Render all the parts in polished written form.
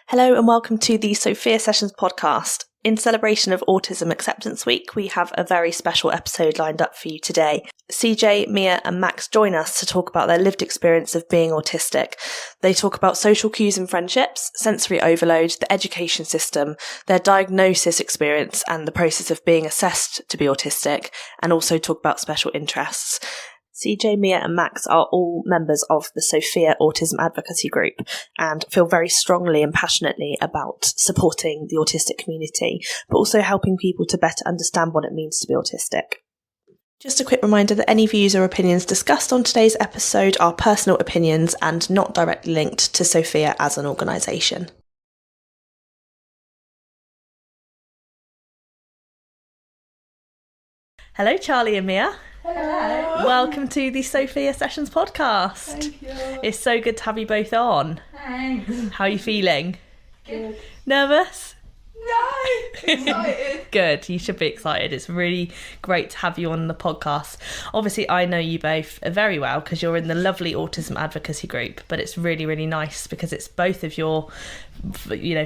Hello and welcome to the SOFEA Sessions podcast. In celebration of Autism Acceptance Week, we have a very special episode lined up for you today. CJ, Mia and Max join us to talk about their lived experience of being autistic. They talk about social cues and friendships, sensory overload, the education system, their diagnosis experience and the process of being assessed to be autistic, and also talk about special interests. CJ, Mia and Max are all members of the SOFEA Autism Advocacy Group and feel very strongly and passionately about supporting the autistic community, but also helping people to better understand what it means to be autistic. Just a quick reminder that any views or opinions discussed on today's episode are personal opinions and not directly linked to SOFEA as an organisation. Hello, Charlie and Mia. Hello. Welcome to the SOFEA Sessions podcast. Thank you. It's so good to have you both on. Thanks. How are you feeling? Good. Nervous? No. Excited. Good, you should be excited. It's really great to have you on the podcast. Obviously, I know you both very well because you're in the lovely Autism Advocacy Group, but it's really, really nice because it's both of your,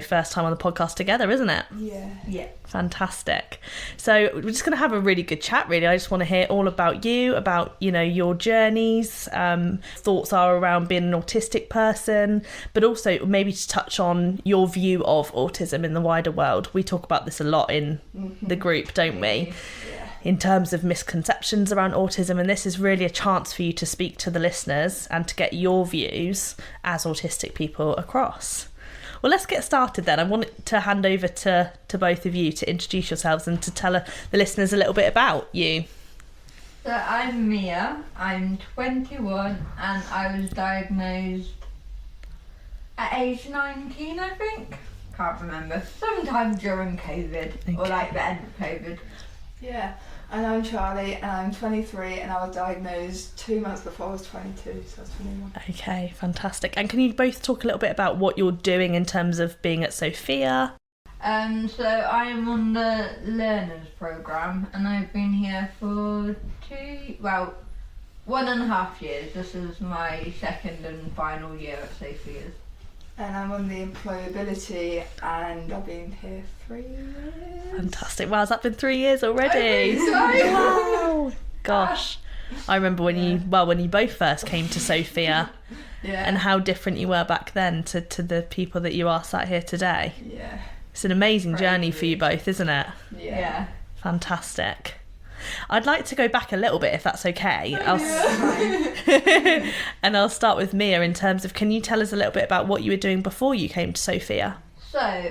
first time on the podcast together, isn't it? Yeah. Fantastic. So we're just going to have a really good chat, really. I just want to hear all about you, about, your journeys, thoughts are around being an autistic person, but also maybe to touch on your view of autism in the wider world. We talk about this a lot in the group, don't we? Yeah. In terms of misconceptions around autism, and this is really a chance for you to speak to the listeners and to get your views as autistic people across. Well, let's get started then. I want to hand over to both of you to introduce yourselves and to tell the listeners a little bit about you. So I'm Mia, I'm 21 and I was diagnosed at age 19, I think. Can't remember. Sometime during COVID or like the end of COVID. Yeah, and I'm Charlie and I'm 23 and I was diagnosed 2 months before I was 22, so I was 21. Okay, fantastic. And can you both talk a little bit about what you're doing in terms of being at SOFEA? So I am on the Learners Programme and I've been here for 1.5 years. This is my second and final year at SOFEA's. And I'm on the employability and I've been here 3 years. Fantastic. Wow, has that been 3 years already? Wow. Gosh. I remember when you both first came to SOFEA and how different you were back then to the people that you are sat here today. Yeah. It's an amazing journey for you both, isn't it? Yeah. Fantastic. I'd like to go back a little bit if that's okay. And I'll start with Mia in terms of, can you tell us a little bit about what you were doing before you came to SOFEA? So,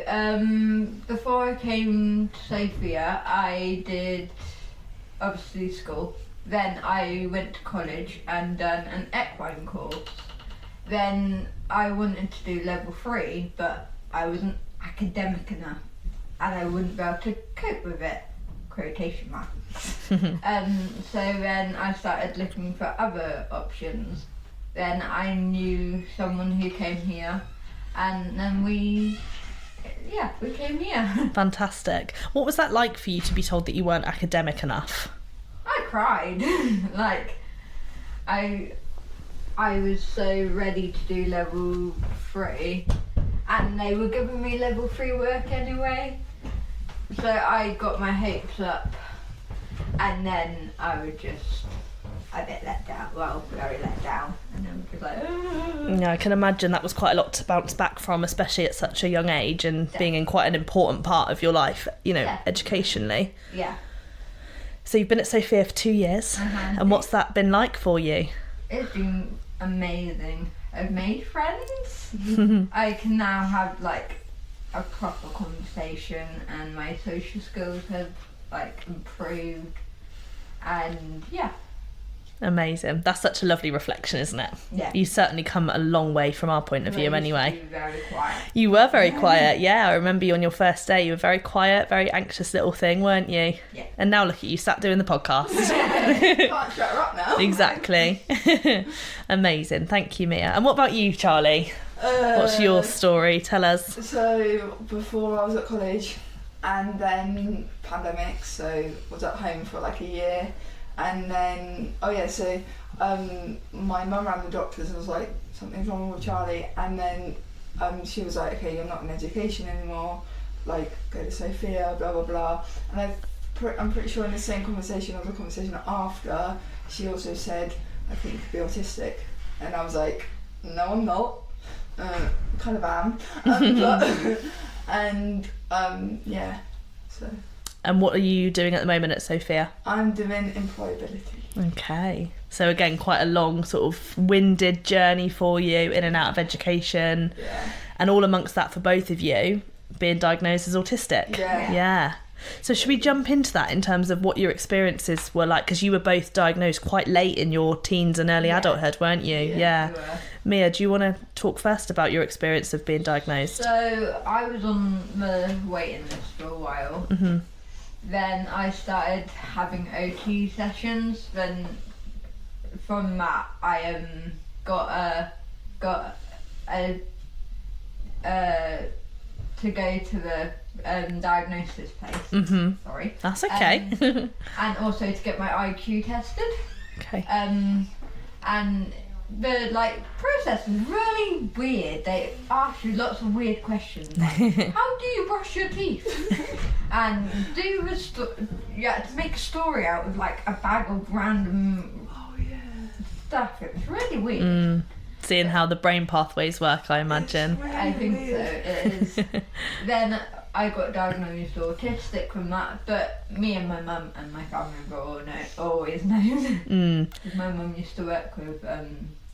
before I came to SOFEA, I did obviously school. Then I went to college and done an equine course. Then I wanted to do level 3, but I wasn't academic enough and I wouldn't be able to cope with it. Quotation marks. So then I started looking for other options. Then I knew someone who came here and then we came here. Fantastic. What was that like for you to be told that you weren't academic enough? I cried. I was so ready to do level 3 and they were giving me level 3 work anyway. So I got my hopes up and then I was just a bit let down. Well, very let down. And then just like, Yeah, I can imagine that was quite a lot to bounce back from, especially at such a young age and being in quite an important part of your life, educationally. Yeah. So you've been at SOFEA for 2 years, and what's that been like for you? It's been amazing. I've made friends. I can now have a proper conversation and my social skills have improved and Amazing. That's such a lovely reflection, isn't it? Yeah. You certainly come a long way from our point of view anyway. You were very quiet. You were very quiet, yeah. I remember you on your first day. You were very quiet, very anxious little thing, weren't you? Yeah. And now look at you, sat doing the podcast. Can't shut her up now. Exactly. Amazing. Thank you, Mia. And what about you, Charlie? What's your story? Tell us. So before I was at college and then pandemic, so I was at home for a year. And then, my mum ran the doctors and was like, something's wrong with Charlie. And then she was like, okay, you're not in education anymore, like go to SOFEA, blah blah blah. And I'm pretty sure in the same conversation or the conversation after, she also said, I think you could be autistic. And I was like, no, I'm not. Kind of am. Yeah, so. And what are you doing at the moment at SOFEA? I'm doing employability. Okay. So again, quite a long sort of winded journey for you in and out of education. Yeah. And all amongst that for both of you, being diagnosed as autistic. Yeah. So should we jump into that in terms of what your experiences were like? Because you were both diagnosed quite late in your teens and early adulthood, weren't you? Yeah. We were. Mia, do you want to talk first about your experience of being diagnosed? So I was on the waiting list for a while. Mm-hmm. Then I started having OT sessions. Then from that, I got to go to the diagnosis place. Mm-hmm. Sorry. That's okay. And also to get my IQ tested. Okay. And the process was really weird. They asked you lots of weird questions. Like, how do you brush your teeth? And you had to make a story out of like a bag of random stuff. It was really weird. Seeing how the brain pathways work, I imagine. Really I think weird. so. It is. Then I got diagnosed autistic from that, but me and my mum and my family member always known. Because my mum used to work with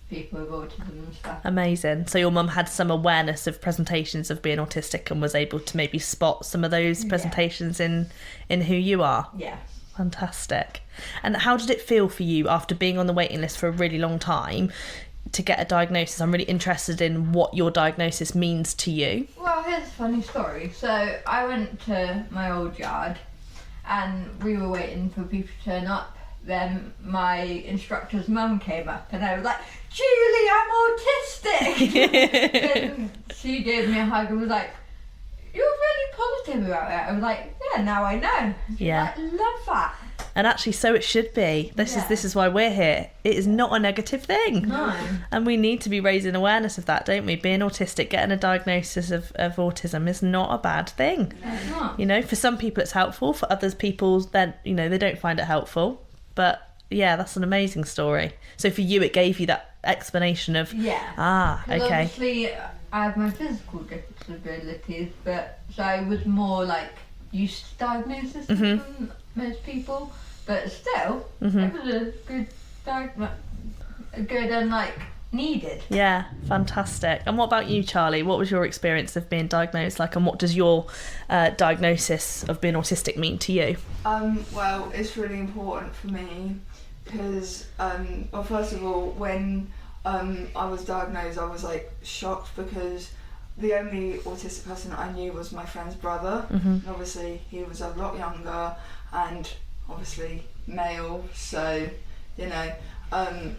people with autism and stuff. Amazing. So your mum had some awareness of presentations of being autistic and was able to maybe spot some of those presentations in who you are. Yeah. Fantastic. And how did it feel for you after being on the waiting list for a really long time to get a diagnosis? I'm really interested in what your diagnosis means to you. Well, here's a funny story. So I went to my old yard and we were waiting for people to turn up. Then my instructor's mum came up and I was like, Julie, I'm autistic! And she gave me a hug and was like, you're really positive about it. I was like, yeah, now I know. She was like, love that. And actually, so it should be. This is why we're here. It is not a negative thing. No. And we need to be raising awareness of that, don't we? Being autistic, getting a diagnosis of autism is not a bad thing. No, it's not. You know, for some people it's helpful. For others people, then, you know, they don't find it helpful. But yeah, that's an amazing story. So for you, it gave you that explanation of, Because okay. obviously I have my physical disabilities, but so I was more like used to diagnosis than most people. But still, it was a good good and like needed. Yeah, fantastic. And what about you, Charlie? What was your experience of being diagnosed like, and what does your diagnosis of being autistic mean to you? Well, it's really important for me because, well, first of all, when I was diagnosed, I was like shocked because the only autistic person I knew was my friend's brother. And obviously he was a lot younger and obviously male, so you know, and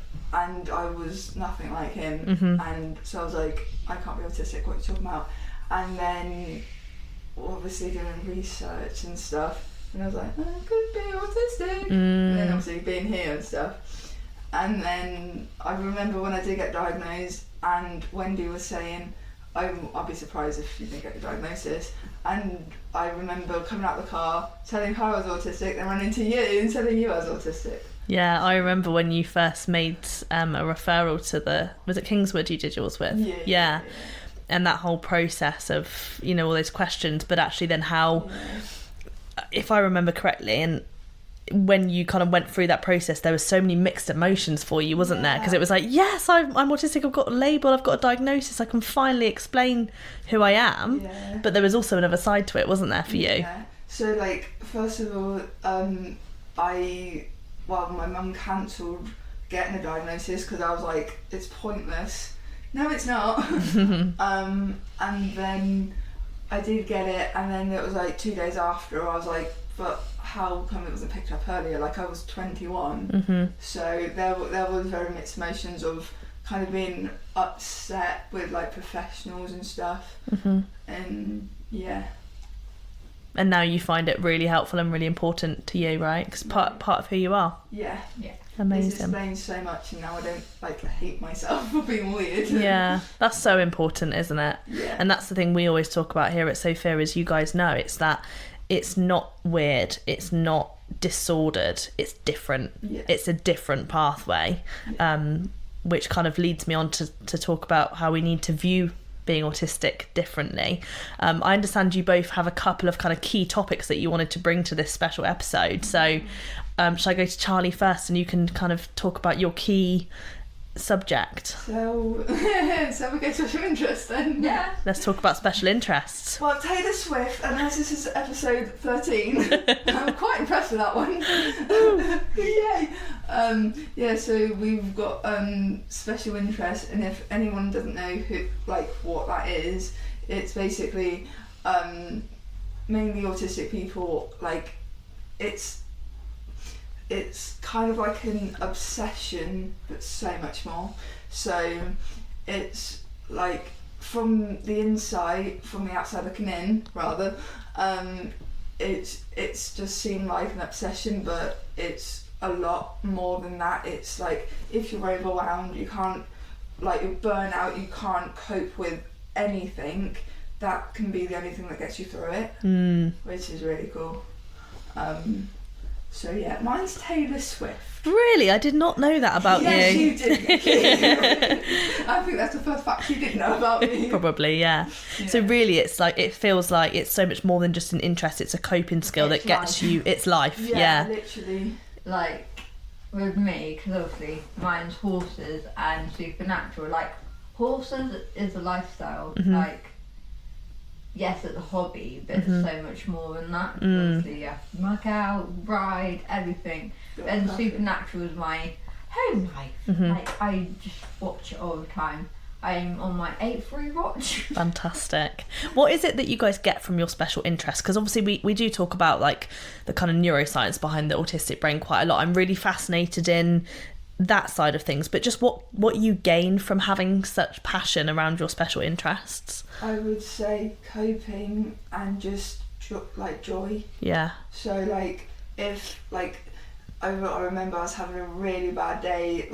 I was nothing like him, and so I was like, I can't be autistic, what are you talking about? And then obviously doing research and stuff, and I was like, I could be autistic, and then obviously being here and stuff. And then I remember when I did get diagnosed and Wendy was saying, I'll be surprised if you didn't get the diagnosis. And I remember coming out of the car, telling her I was autistic, then running to you and telling you I was autistic. Yeah, I remember when you first made a referral to was it Kingswood you did yours with? Yeah. And that whole process of, you know, all those questions, but actually then how, if I remember correctly, and when you kind of went through that process, there were so many mixed emotions for you, wasn't there? Because it was like, yes, I'm autistic, I've got a label, I've got a diagnosis, I can finally explain who I am. But there was also another side to it, wasn't there, for you? Yeah. So, like, first of all, my mum cancelled getting a diagnosis because I was like, it's pointless. No, it's not. And then I did get it, and then it was like 2 days after, I was like, but how come it wasn't picked up earlier? Like, I was 21. So there was very mixed emotions of kind of being upset with like professionals and stuff. And yeah. And now you find it really helpful and really important to you, right? Because part of who you are. Yeah. Amazing. This explains so much, and now I don't hate myself for being weird. Yeah, that's so important, isn't it? Yeah. And that's the thing we always talk about here at SOFEA, as you guys know, it's that it's not weird, it's not disordered, it's different. Yeah. It's a different pathway, which kind of leads me on to talk about how we need to view being autistic differently. I understand you both have a couple of kind of key topics that you wanted to bring to this special episode. So shall I go to Charlie first, and you can kind of talk about your key subject? So we go to special interest then. Yeah. Let's talk about special interests. Well, Taylor Swift, and as this is episode 13, I'm quite impressed with that one. Yay! Yeah, so we've got special interest, and if anyone doesn't know what that is, it's basically mainly autistic people. It's kind of like an obsession, but so much more. So it's like from the outside looking in, rather. It's just seemed like an obsession, but it's a lot more than that. It's like if you're overwhelmed, you can't, you're burnt out, you can't cope with anything. That can be the only thing that gets you through it, which is really cool. So yeah, mine's Taylor Swift. Really? I did not know that about you. Yes, you did. I think that's the first fact you didn't know about me. Probably, yeah. So really, it feels like it's so much more than just an interest. It's a coping skill that gets you. It's life. Yeah. Literally. Like with me, because obviously mine's horses and supernatural. Like horses is a lifestyle. Like yes, it's a hobby, but it's so much more than that. Obviously, you have to muck out, ride, everything. And supernatural is my home life. Like I just watch it all the time. I'm on my 8th rewatch. Fantastic. What is it that you guys get from your special interest? Because obviously we do talk about the kind of neuroscience behind the autistic brain quite a lot. I'm really fascinated in that side of things, but just what you gain from having such passion around your special interests. I would say coping and just joy. Yeah. So if I remember I was having a really bad day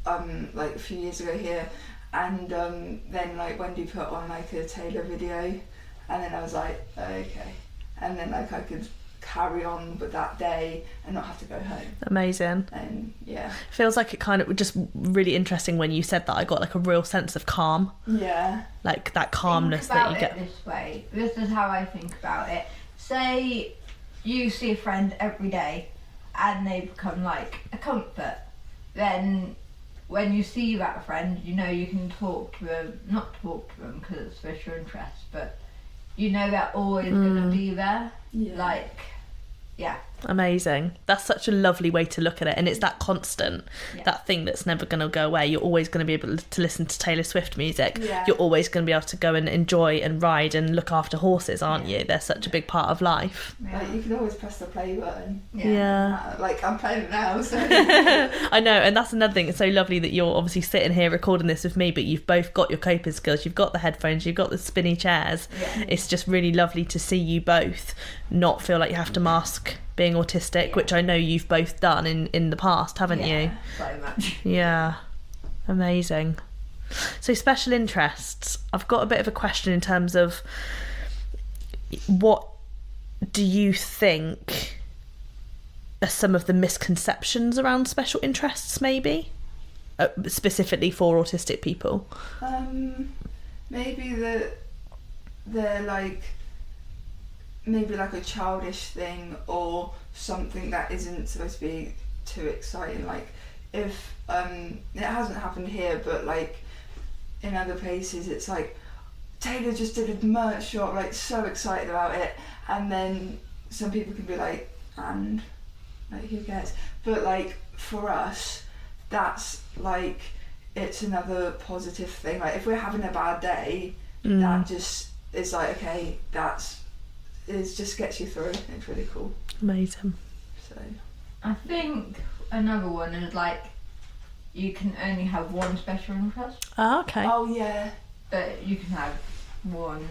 a few years ago here, and then Wendy put on a Taylor video, and then I was like, okay, and then I could carry on with that day and not have to go home. Amazing. And yeah, feels like it kind of just really interesting when you said that. I got a real sense of calm. Yeah, that calmness that you get. This way, this is how I think about it. Say you see a friend every day and they become like a comfort, then when you see that friend, you know you can talk to them, not talk to them because it's special interest, but you know they're always going to be there. Yeah. Yeah. Amazing. That's such a lovely way to look at it, and it's that constant, that thing that's never going to go away. You're always going to be able to listen to Taylor Swift music. You're always going to be able to go and enjoy and ride and look after horses, aren't you? They're such a big part of life. You can always press the play button. I'm playing it now, so I know, and that's another thing. It's so lovely that you're obviously sitting here recording this with me, but you've both got your coping skills, you've got the headphones, you've got the spinny chairs. It's just really lovely to see you both not feel like you have to mask being autistic, which I know you've both done in the past, haven't you? So much. Yeah. Amazing. So special interests. I've got a bit of a question in terms of what do you think are some of the misconceptions around special interests, maybe? Specifically for autistic people? Maybe that they're maybe a childish thing, or something that isn't supposed to be too exciting. If it hasn't happened here, but in other places, it's Taylor just did a merch shop, so excited about it, and then some people can be and who cares? But for us, that's it's another positive thing. If we're having a bad day, that just is okay, it just gets you through. It's really cool. Amazing. So I think another one is you can only have one special interest. Oh, okay. Oh yeah. But you can have 1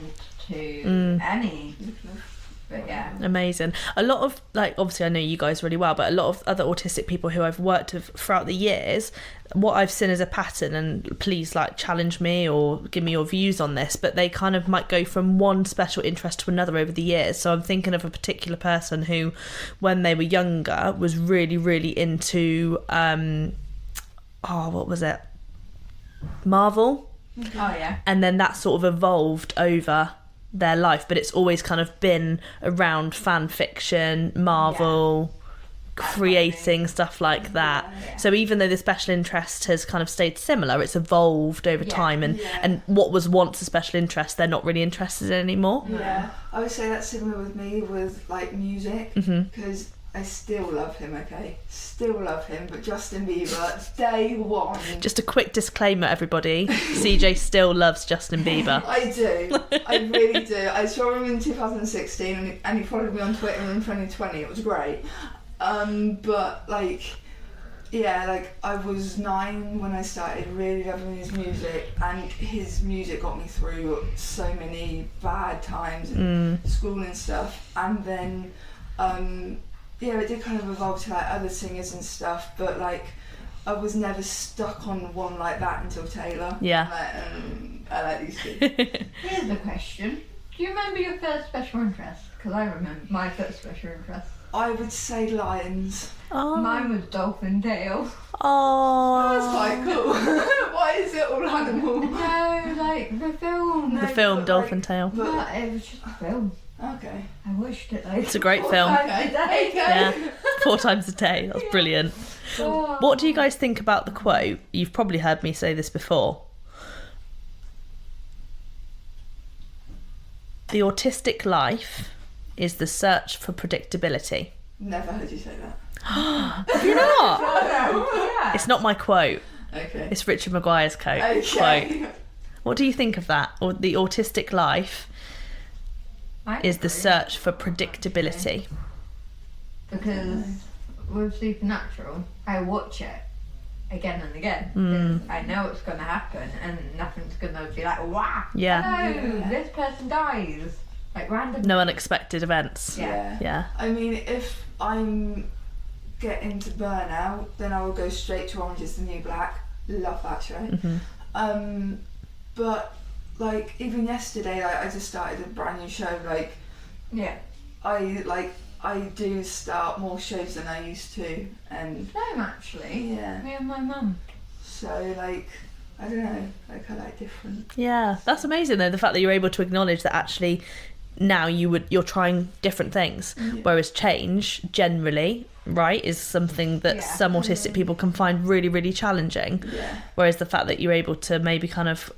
to 2, any. But yeah. Amazing. A lot of, like, obviously I know you guys really well, but a lot of other autistic people who I've worked with throughout the years, what I've seen as a pattern, and please like challenge me or give me your views on this, but they kind of might go from one special interest to another over the years. So I'm thinking of a particular person who, when they were younger, was really, really into, what was it? Marvel. Oh yeah. And then that sort of evolved over their life, but it's always kind of been around fan fiction, Marvel, creating stuff like that. Yeah. So even though the special interest has kind of stayed similar, it's evolved over time, and what was once a special interest, they're not really interested in anymore. Yeah, I would say that's similar with me with like music, because I still love him, still love him, but Justin Bieber, day one. Just a quick disclaimer, everybody, CJ still loves Justin Bieber. I do, I really do. I saw him in 2016 and he followed me on Twitter in 2020, it was great. But like, yeah, like I was 9 when I started really loving his music, and his music got me through so many bad times in school and stuff, and then it did kind of evolve to like other singers and stuff, but like I was never stuck on one like that until Taylor. Yeah. I like these two. Here's the question. Do you remember your first special interest? Because I remember my first special interest. I would say lions. Oh. Mine was dolphin tail. Oh. That's quite cool. Why is it all animal? No, like the film. The film Dolphin Tale. But it was just a film. Okay. I watched it though. It's a great film. Okay. Yeah, 4 times a day. That's brilliant. Oh. What do you guys think about the quote? You've probably heard me say this before. The autistic life is the search for predictability. Never heard you say that. Have you not? Yeah. It's not my quote. Okay. It's Richard Maguire's quote. Okay. What do you think of that? Or the autistic life is the search for predictability. Because with Supernatural, I watch it again and again. Because I know it's going to happen and nothing's going to be like, wow. Yeah. No, this person dies. Like random. No unexpected events. Yeah. Yeah. I mean, if I'm getting to burnout, then I will go straight to Orange is the New Black. Love that show. But like even yesterday, I just started a brand new show. Like, Yeah. I do start more shows than I used to, and Same actually. yeah. Me and my mum. So like, I don't know. Like I like different. Yeah, that's amazing though, the fact that you're able to acknowledge that actually now you're trying different things, whereas change generally, right, is something that some autistic people can find really, really challenging. Yeah. Whereas the fact that you're able to maybe kind of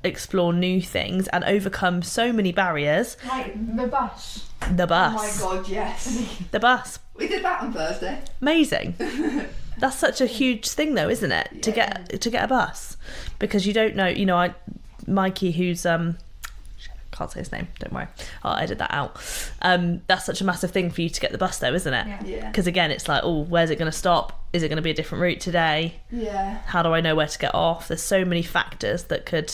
explore new things and overcome so many barriers. Like the bus. The bus. Oh my god, yes. The bus. We did that on Thursday. Amazing. That's such a huge thing though, isn't it? To get a bus, because you don't know, Mikey, who's can't say his name, don't worry, I'll edit that out. That's such a massive thing for you to get the bus though, isn't it? Yeah. Because again, it's like, oh, where's it going to stop? Is it going to be a different route today? Yeah. How do I know where to get off? There's so many factors that could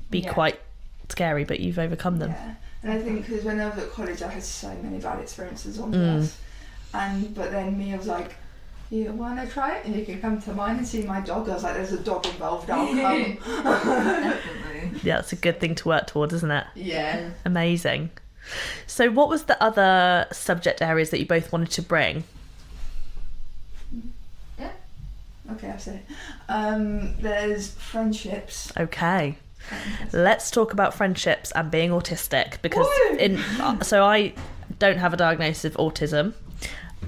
be quite scary, but you've overcome them. Yeah. And I think because when I was at college, I had so many bad experiences on bus, but then Mia was like, "You want to try it? And you can come to mine and see my dog." I was like, "There's a dog involved. I'll come." Definitely. Yeah, that's a good thing to work towards, isn't it? Yeah. Amazing. So what was the other subject areas that you both wanted to bring? Yeah. Okay, I'll say it. There's friendships. Okay. Let's talk about friendships and being autistic, because so I don't have a diagnosis of autism.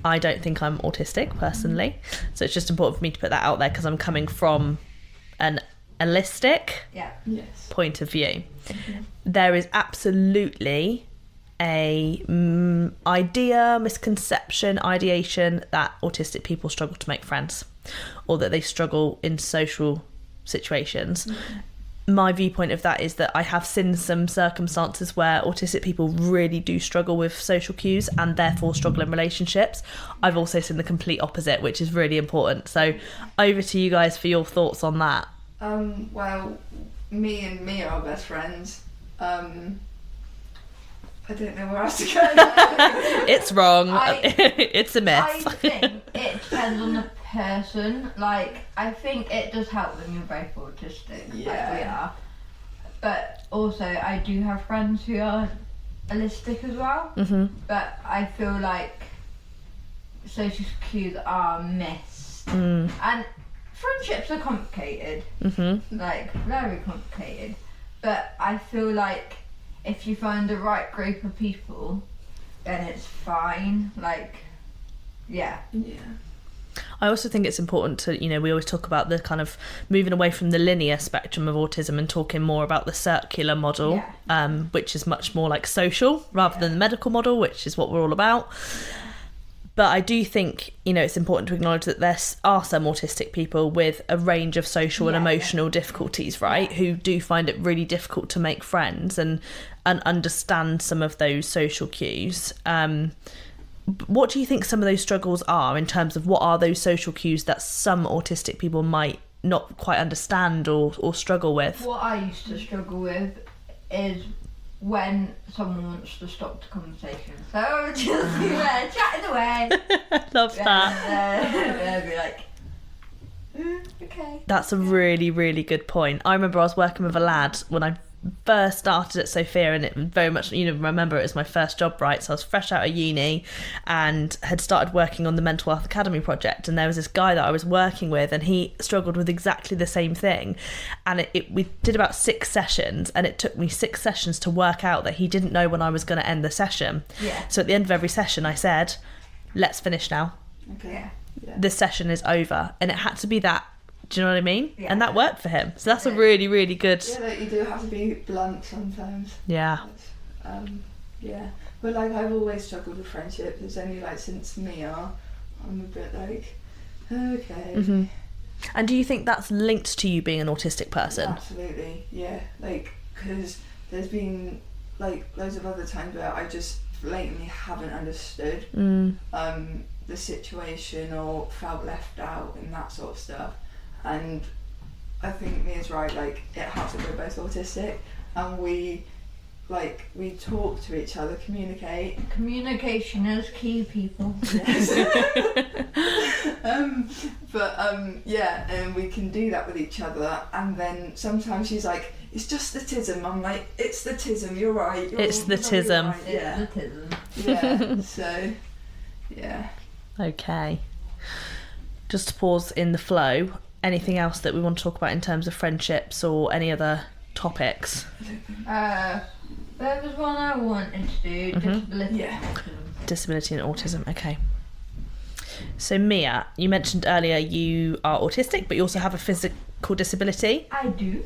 I don't think I'm autistic personally, so it's just important for me to put that out there because I'm coming from an holistic Yes. point of view. There is absolutely a misconception, ideation that autistic people struggle to make friends, or that they struggle in social situations. My viewpoint of that is that I have seen some circumstances where autistic people really do struggle with social cues and therefore struggle in relationships. I've also seen the complete opposite, which is really important. So over to you guys for your thoughts on that. Well, me and Mia are best friends. I don't know where else to go. It's wrong. It's a myth. I think it depends on the person. Like, I think it does help when you're both autistic, like we are. But also, I do have friends who are autistic as well. Mm-hmm. But I feel like social cues are missed. And friendships are complicated. Mm-hmm. Like, very complicated. But I feel like if you find the right group of people, then it's fine. Like, yeah. I also think it's important to, we always talk about the kind of moving away from the linear spectrum of autism and talking more about the circular model, which is much more like social rather than the medical model, which is what we're all about. But I do think, it's important to acknowledge that there are some autistic people with a range of social and emotional difficulties, right? Who do find it really difficult to make friends and understand some of those social cues. What do you think some of those struggles are in terms of what are those social cues that some autistic people might not quite understand or struggle with? What I used to struggle with is when someone wants to stop the conversation. So just be there chatting away. Love that. And be like, okay. That's a really, really good point. I remember I was working with a lad when I first started at SOFEA, and it very much, remember it was my first job, right? So I was fresh out of uni and had started working on the Mental Health Academy project, and there was this guy that I was working with and he struggled with exactly the same thing, and we did about 6 sessions, and it took me 6 sessions to work out that he didn't know when I was going to end the session. So at the end of every session I said, let's finish now. Okay. This session is over, and it had to be that. Do you know what I mean? Yeah. And that worked for him. So that's a really, really good... Yeah, like you do have to be blunt sometimes. Yeah. But like I've always struggled with friendship. It's only like since Mia, I'm a bit like, okay. Mm-hmm. And do you think that's linked to you being an autistic person? Absolutely, yeah. Like, because there's been like loads of other times where I just blatantly haven't understood the situation or felt left out and that sort of stuff. And I think Mia's right, like it helps that we're both autistic and we talk to each other, communicate. Communication is key, people. Yes. And we can do that with each other, and then sometimes she's like, it's just the tism. I'm like, it's the tism, you're right. It's the tism. Right. Yeah. It's the tism. Yeah. So yeah. Okay. Just to pause in the flow, anything else that we want to talk about in terms of friendships or any other topics? There was one I wanted to do, disability and autism. Disability and autism, okay. So Mia, you mentioned earlier you are autistic, but you also have a physical disability. I do.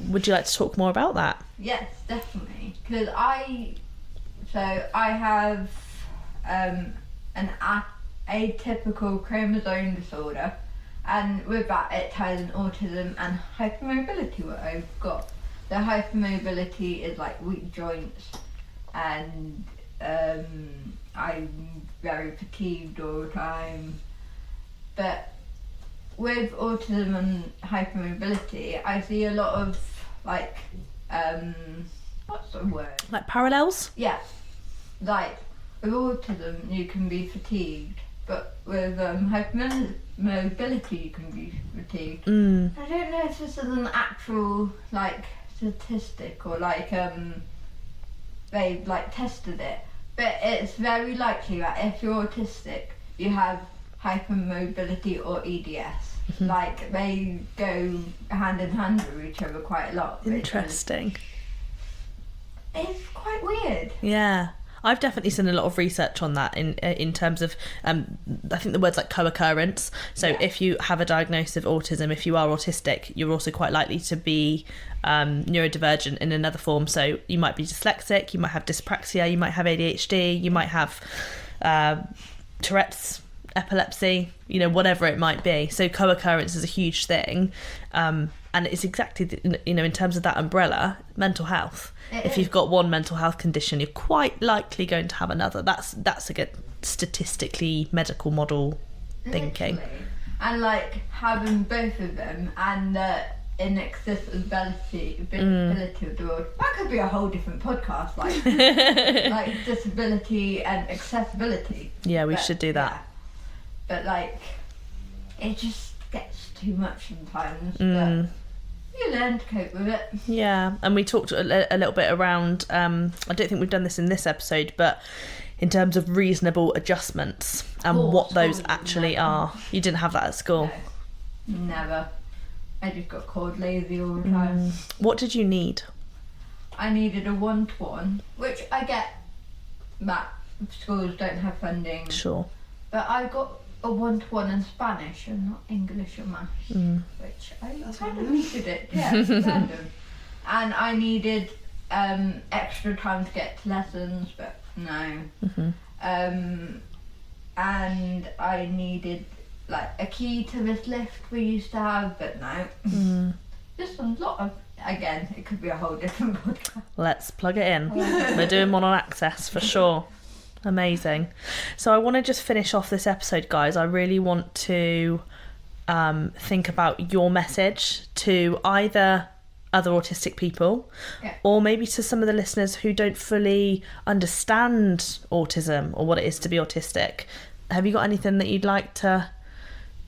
Would you like to talk more about that? Yes, definitely. Because I have an atypical chromosome disorder, and with that it ties in autism and hypermobility, what I've got. The hypermobility is like weak joints, and I'm very fatigued all the time. But with autism and hypermobility, I see a lot of like, what's the word? Like parallels? Yeah, like with autism you can be fatigued, but with hypermobility you can be fatigued. I don't know if this is an actual like statistic or like they've like tested it, but it's very likely that if you're autistic you have hypermobility or EDS. Like they go hand in hand with each other quite a lot. Interesting. It's quite weird. Yeah. I've definitely seen a lot of research on that in terms of, I think the word's like co-occurrence. So if you have a diagnosis of autism, if you are autistic, you're also quite likely to be neurodivergent in another form. So you might be dyslexic, you might have dyspraxia, you might have ADHD, you might have Tourette's, epilepsy, whatever it might be. So co-occurrence is a huge thing. And it's exactly, in terms of that umbrella, mental health. If you've got one mental health condition, you're quite likely going to have another. That's a good statistically medical model thinking. Literally. And like having both of them, and inaccessibility of the world. That could be a whole different podcast, like like disability and accessibility. Yeah, we should do that. Yeah. But like, it just gets too much sometimes. But you learn to cope with it. Yeah, and we talked a little bit around, I don't think we've done this in this episode, but in terms of reasonable adjustments and what those actually are. You didn't have that at school? No, never. I just got called lazy all the time. What did you need? I needed a 1-to-1, which I get that schools don't have funding. Sure. But I got a 1-to-1 in Spanish and not English or maths, which I kind of needed it. Yeah, random. And I needed extra time to get to lessons, but no. And I needed like a key to this lift we used to have, but no. Just a lot of, again, it could be a whole different podcast. Let's plug it in. We're doing one on access for sure. Amazing. So I want to just finish off this episode, guys. I really want to think about your message to either other autistic people or maybe to some of the listeners who don't fully understand autism or what it is to be autistic. Have you got anything that you'd like to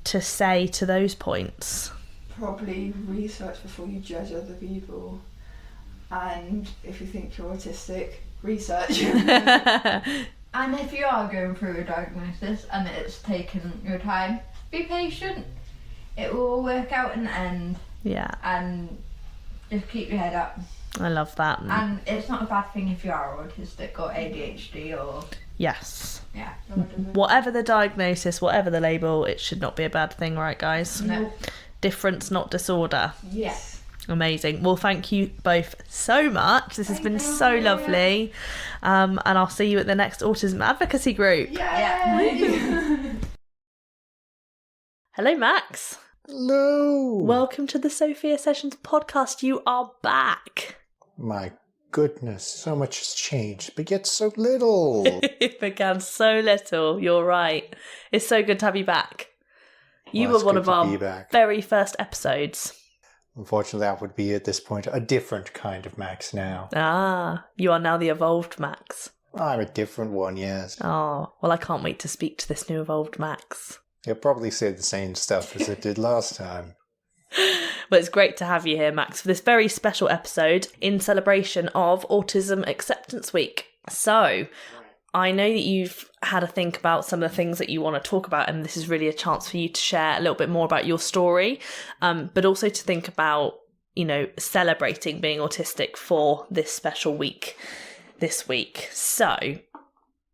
say to those points? Probably research before you judge other people, and if you think you're autistic, research. And if you are going through a diagnosis and it's taken your time, be patient. It will all work out in the end. Yeah. And just keep your head up. I love that. And it's not a bad thing if you are autistic or ADHD or... Yes. Yeah. Whatever the diagnosis, whatever the label, it should not be a bad thing, right, guys? No. Difference, not disorder. Yes. Amazing. Well, thank you both so much. This has been so lovely. And I'll see you at the next Autism Advocacy Group. Yeah. Hello, Max. Hello. Welcome to the SOFEA Sessions podcast. You are back. My goodness, so much has changed, but yet so little. It began so little. You're right. It's so good to have you back. You were one of our very first episodes. Unfortunately, that would be at this point a different kind of Max now. Ah, you are now the evolved Max. I'm a different one, yes. Oh, well, I can't wait to speak to this new evolved Max. You'll probably say the same stuff as it did last time. Well, it's great to have you here, Max, for this very special episode in celebration of Autism Acceptance Week. So, I know that you've had a think about some of the things that you want to talk about, and this is really a chance for you to share a little bit more about your story, but also to think about, you know, celebrating being autistic for this special week this week. So,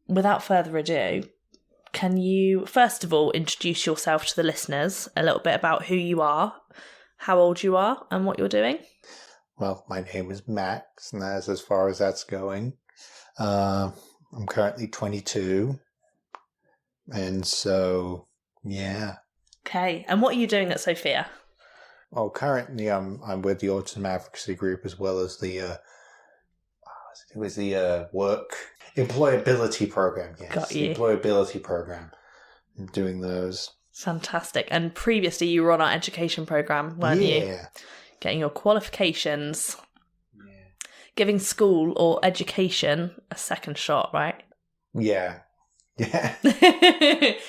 without further ado, can you, first of all, introduce yourself to the listeners, a little bit about who you are, how old you are, and what you're doing? Well, my name is Max, and that's as far as that's going. I'm currently 22, and so, yeah. Okay, and what are you doing at SOFEA? Well, currently I'm with the Autism Advocacy Group as well as the work employability program. Yes, got you. The employability program. I'm doing those. Fantastic. And previously you were on our education program, weren't you? Yeah. Getting your qualifications. Giving school or education a second shot, right? Yeah. Yeah.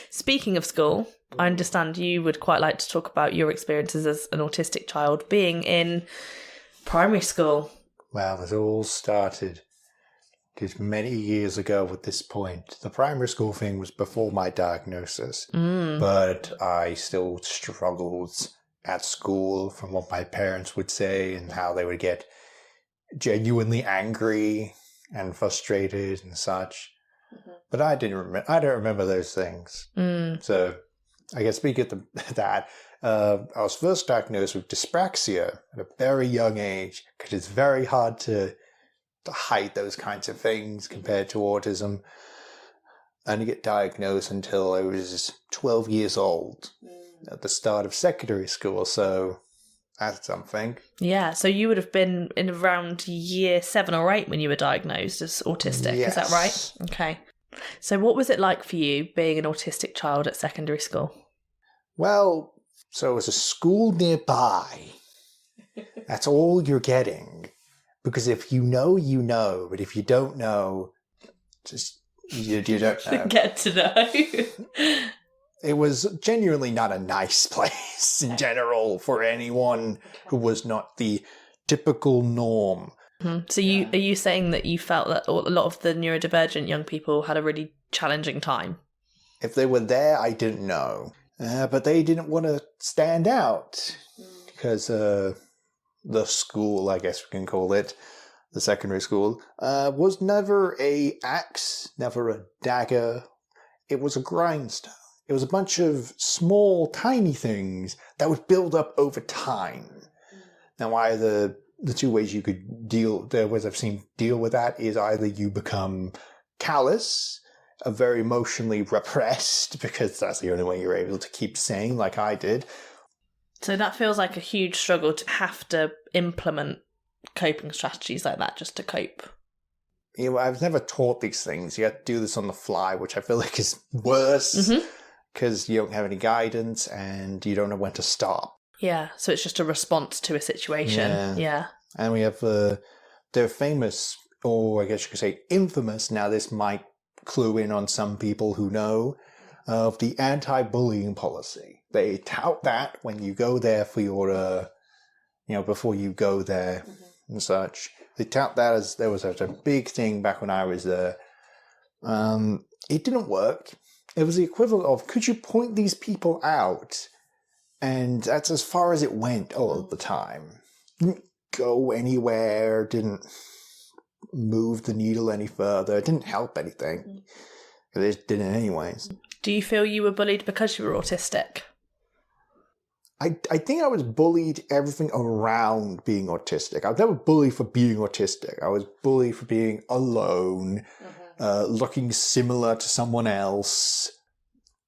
Speaking of school, I understand you would quite like to talk about your experiences as an autistic child being in primary school. Well, it all started many years ago at this point. The primary school thing was before my diagnosis, but I still struggled at school from what my parents would say and how they would get genuinely angry and frustrated and such. But I don't remember those things. So I can speak at that. I was first diagnosed with dyspraxia at a very young age because it's very hard to hide those kinds of things compared to autism. I didn't get diagnosed until I was 12 years old at the start of secondary school. So that's something. Yeah, so you would have been in around year 7 or 8 when you were diagnosed as autistic, yes. Is that right? Okay. So what was it like for you being an autistic child at secondary school? Well, so it was a school nearby, That's all you're getting. Because if you know, you know. But if you don't know, just you don't know. Get to know. It was genuinely not a nice place in general for anyone who was not the typical norm. So are you saying that you felt that a lot of the neurodivergent young people had a really challenging time? If they were there, I didn't know. But they didn't want to stand out because the school, I guess we can call it, the secondary school, was never a axe, never a dagger. It was a grindstone. It was a bunch of small, tiny things that would build up over time. Now, either the two ways you could deal with that is either you become callous, very emotionally repressed, because that's the only way you're able to keep saying, like I did. So that feels like a huge struggle to have to implement coping strategies like that just to cope. You know, I've never taught these things. You have to do this on the fly, which I feel like is worse because you don't have any guidance and you don't know when to stop. Yeah, so it's just a response to a situation. Yeah. And we have they're famous, or I guess you could say infamous, now this might clue in on some people who know, of the anti-bullying policy. They tout that when you go there for your, before you go there and such. They tout that as there was a big thing back when I was there. It didn't work. It was the equivalent of, could you point these people out? And that's as far as it went all of the time. Didn't go anywhere, didn't move the needle any further, didn't help anything. They just did it anyways. Do you feel you were bullied because you were autistic? I think I was bullied everything around being autistic. I was never bullied for being autistic. I was bullied for being alone, looking similar to someone else,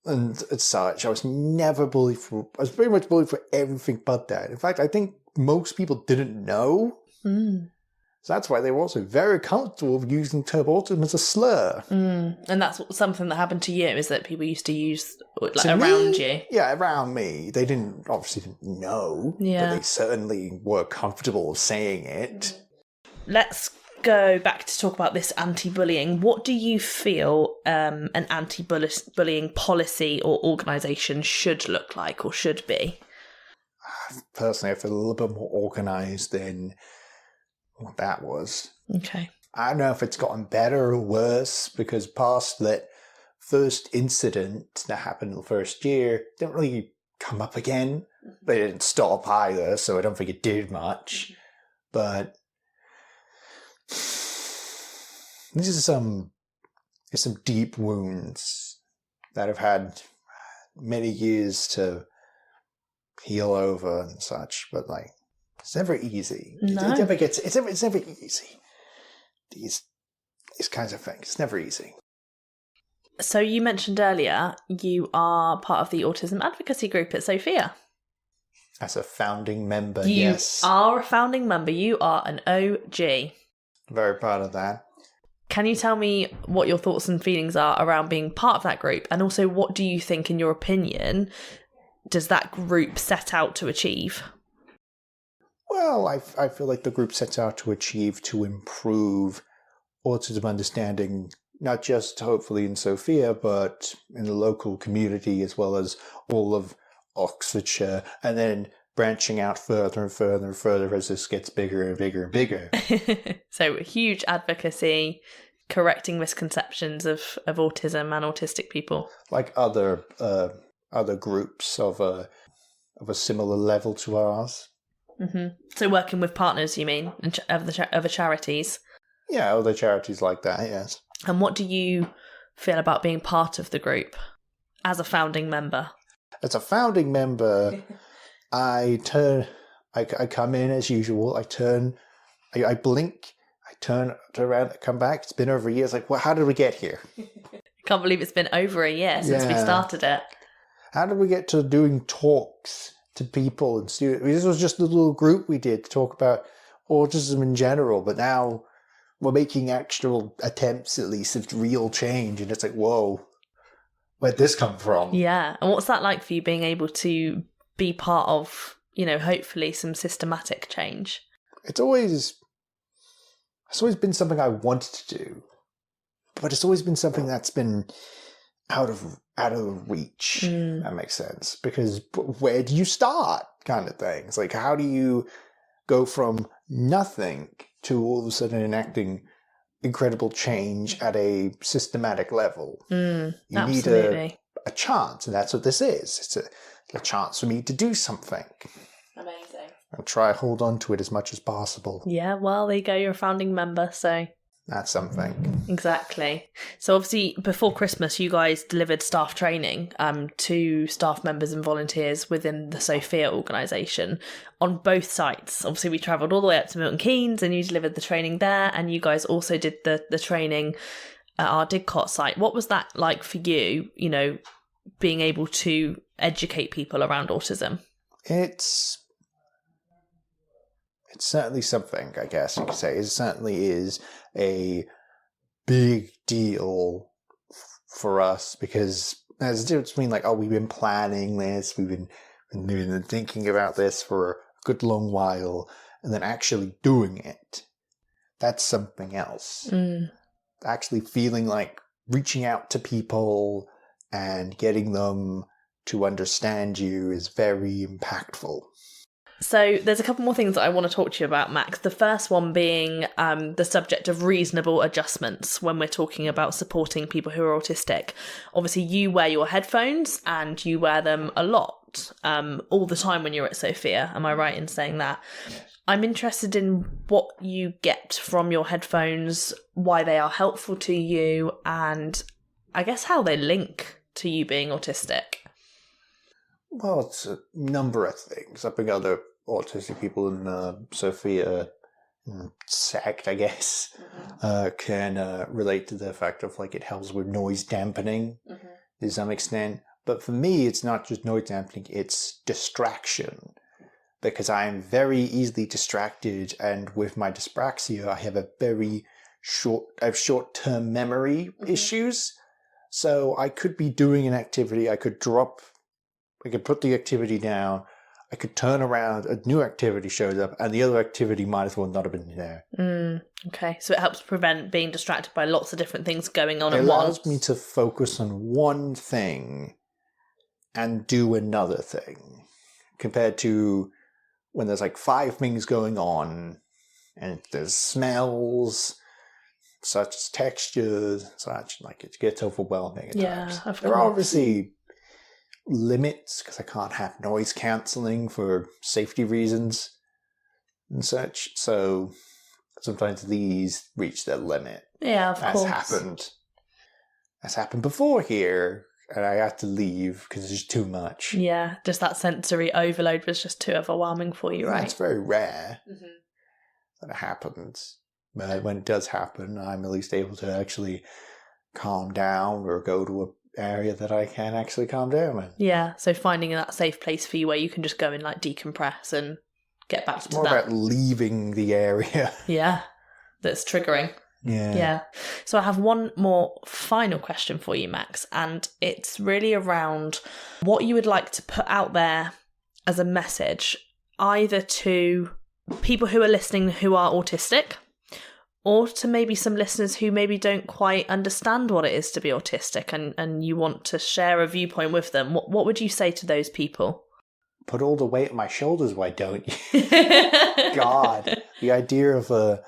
and such. I was never bullied for... I was pretty much bullied for everything but that. In fact, I think most people didn't know. So that's why they were also very comfortable with using the term autism as a slur. And that's something that happened to you, is that people used to use around you? Yeah, around me. They obviously didn't know, but they certainly were comfortable saying it. Let's go back to talk about this anti-bullying. What do you feel an anti-bullying policy or organisation should look like or should be? Personally, I feel a little bit more organised than what that was. Okay. I don't know if it's gotten better or worse, because past that first incident that happened in the first year didn't really come up again. But it didn't stop either, so I don't think it did much. But these are some deep wounds that have had many years to heal over and such, but it's never easy. No. It's never easy. These kinds of things. It's never easy. So you mentioned earlier you are part of the Autism Advocacy Group at SOFEA. As a founding member, yes. You are a founding member. You are an OG. Very proud of that. Can you tell me what your thoughts and feelings are around being part of that group? And also, what do you think, in your opinion, does that group set out to achieve? Well, I feel like the group sets out to improve autism understanding, not just hopefully in SOFEA, but in the local community as well as all of Oxfordshire, and then branching out further and further and further as this gets bigger and bigger and bigger. So huge advocacy, correcting misconceptions of autism and autistic people. Like other groups of a similar level to ours. Mm-hmm. So working with partners, you mean, other charities? Yeah, other charities like that, yes. And what do you feel about being part of the group as a founding member? As a founding member, I come in as usual, I blink, I turn around, I come back, it's been over a year, it's like, well, how did we get here? I can't believe it's been over a year since we started it. How did we get to doing talks to people and students? This was just a little group we did to talk about autism in general, but now we're making actual attempts, at least, at real change, and it's like, whoa, where'd this come from? Yeah, and what's that like for you, being able to be part of hopefully some systematic change? It's always been something I wanted to do, but it's always been something that's been out of reach. That makes sense, because where do you start, kind of thing. It's like, how do you go from nothing to all of a sudden enacting incredible change at a systematic level? You absolutely. need a chance, and that's what this is. It's a chance for me to do something. Amazing. I'll try to hold on to it as much as possible. Yeah, well, there you go. You're a founding member, so... That's something. Exactly. So obviously, before Christmas, you guys delivered staff training to staff members and volunteers within the SOFEA organisation on both sites. Obviously, we travelled all the way up to Milton Keynes and you delivered the training there, and you guys also did the training at our Didcot site. What was that like for you, being able to educate people around autism? It's certainly something, I guess you could say. It certainly is a big deal for us, because there's a difference between we've been planning this, we've been thinking about this for a good long while, and then actually doing it. That's something else. Actually feeling like reaching out to people and getting them to understand you is very impactful. So there's a couple more things that I want to talk to you about, Max. The first one being the subject of reasonable adjustments when we're talking about supporting people who are autistic. Obviously, you wear your headphones and you wear them a lot, all the time when you're at SOFEA. Am I right in saying that? Yes. I'm interested in what you get from your headphones, why they are helpful to you, and I guess how they link to you being autistic. Well, it's a number of things. I think other autistic people in the SOFEA sect, I guess, can relate to the fact of it helps with noise dampening to some extent. But for me, it's not just noise dampening, it's distraction. Because I am very easily distracted, and with my dyspraxia, I have short-term memory issues. So I could be doing an activity, I could put the activity down, I could turn around, a new activity shows up, and the other activity might as well not have been there. Okay, so it helps prevent being distracted by lots of different things going on at once. It allows me to focus on one thing and do another thing, compared to when there's 5 things going on, and there's smells, such as textures, such, it gets overwhelming at times. Of course. There are obviously limits, because I can't have noise cancelling for safety reasons and such, so sometimes these reach their limit. Yeah, of course. That's happened before here, and I had to leave because it's just too much. Yeah, just that sensory overload was just too overwhelming for you, right? It's very rare that it happens, but when it does happen, I'm at least able to actually calm down or go to an area that I can actually calm down in. Yeah, so finding that safe place for you where you can just go and decompress and get back to that. More about leaving the area. Yeah, that's triggering. Yeah. So I have one more final question for you, Max, and it's really around what you would like to put out there as a message, either to people who are listening who are autistic, or to maybe some listeners who maybe don't quite understand what it is to be autistic, and you want to share a viewpoint with them. What would you say to those people? Put all the weight on my shoulders, why don't you? God, the idea of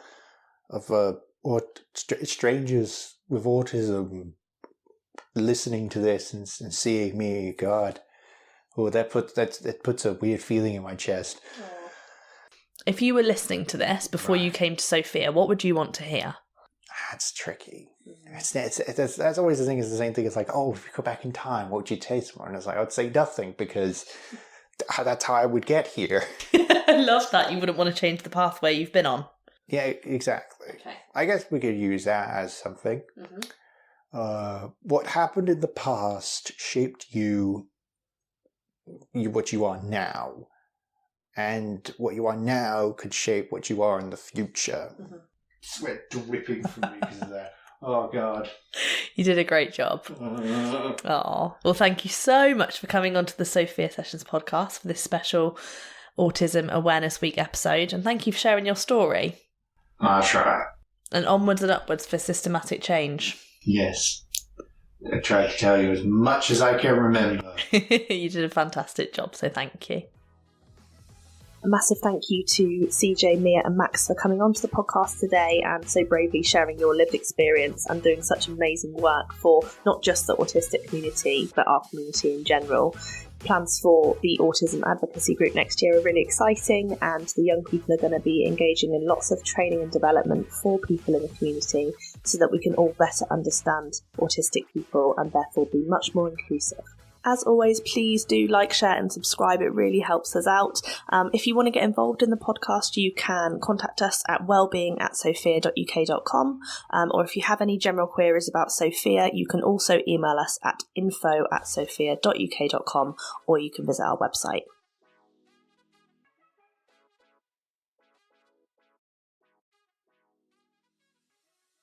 strangers with autism listening to this and seeing me, God, that puts a weird feeling in my chest. If you were listening to this before you came to SOFEA, what would you want to hear? That's tricky. That's always the thing. Is the same thing. It's if you go back in time, what would you say to me? And it's I would say nothing, because that's how I would get here. I love that. You wouldn't want to change the pathway you've been on. Yeah, exactly. Okay. I guess we could use that as something. What happened in the past shaped you what you are now. And what you are now could shape what you are in the future. Sweat dripping from me because of that. Oh, God. You did a great job. Oh, well, thank you so much for coming onto the SOFEA Sessions podcast for this special Autism Awareness Week episode, and thank you for sharing your story. I'll try. And onwards and upwards for systematic change. Yes. I tried to tell you as much as I can remember. You did a fantastic job, so thank you. A massive thank you to CJ, Mia and Max for coming onto the podcast today and so bravely sharing your lived experience and doing such amazing work for not just the autistic community, but our community in general. Plans for the Autism Advocacy Group next year are really exciting, and the young people are going to be engaging in lots of training and development for people in the community so that we can all better understand autistic people and therefore be much more inclusive. As always, please do like, share and subscribe. It really helps us out. If you want to get involved in the podcast, you can contact us at wellbeing@sofea.uk.com. Or if you have any general queries about SOFEA, you can also email us at info@sofea.uk.com, or you can visit our website.